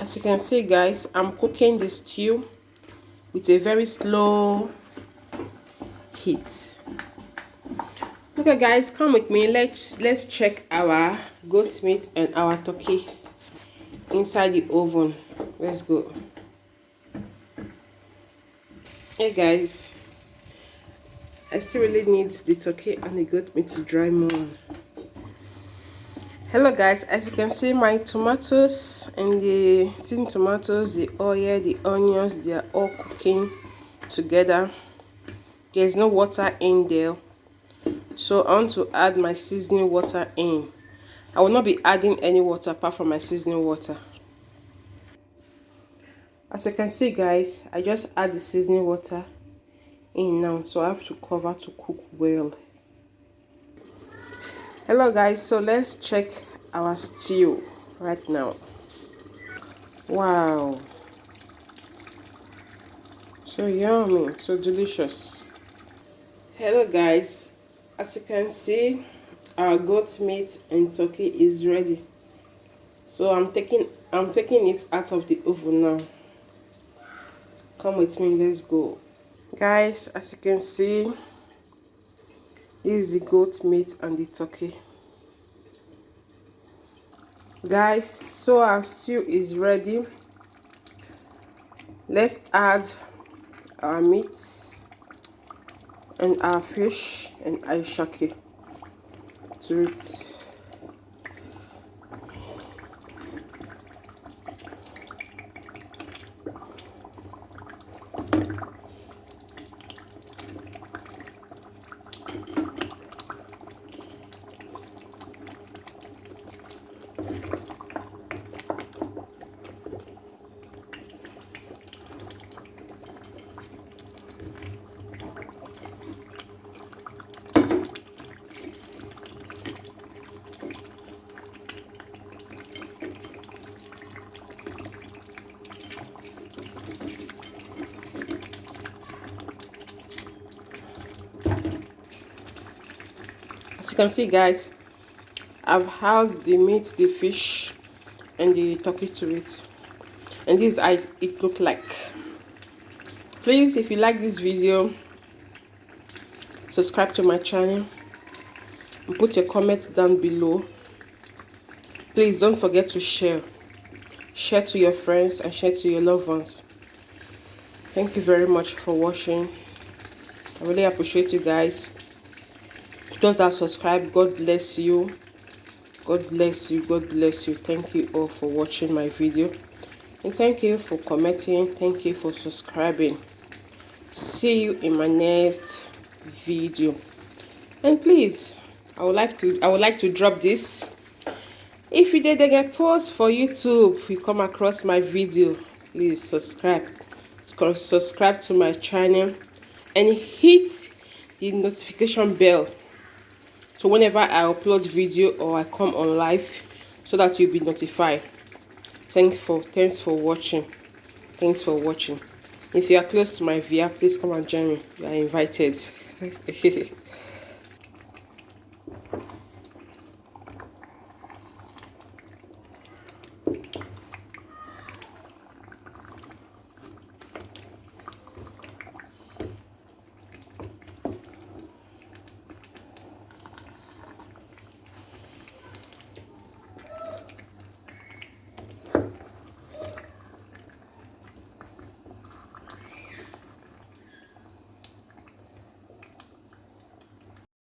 As you can see, guys, I'm cooking the stew with a very slow heat. Okay, guys, come with me. Let's check our goat meat and our turkey inside the oven. Let's go. Hey guys, I still really need the turkey and the goat meat to dry more. Hello guys, as you can see, my tomatoes and the tin tomatoes, the oil, the onions, they are all cooking together. There's no water in there, so I want to add my seasoning water in. I will not be adding any water apart from my seasoning water. As you can see, guys, I just add the seasoning water in now, so I have to cover to cook well. Hello guys, so let's check our stew right now. Wow, so yummy, so delicious. Hello guys, as you can see, our goat meat and turkey is ready. So I'm taking it out of the oven now. Come with me, let's go. Guys, as you can see, this is the goat meat and the turkey. Guys, so our stew is ready. Let's add our meat and our fish and aishake to it. As you can see, guys, I've added the meat, the fish, and the turkey to it, and this is how it look like. Please, if you like this video, subscribe to my channel and put your comments down below. Please don't forget to share to your friends and share to your loved ones. Thank you very much for watching. I really appreciate you guys. Those that subscribe, God bless you. God bless you. God bless you. Thank you all for watching my video, and thank you for commenting. Thank you for subscribing. See you in my next video. And please, I would like to drop this. If you did get post for YouTube, you come across my video, please subscribe to my channel and hit the notification bell, so whenever I upload video or I come on live, so that you'll be notified. Thanks for watching. Thanks for watching. If you are close to my VR, please come and join me. You are invited.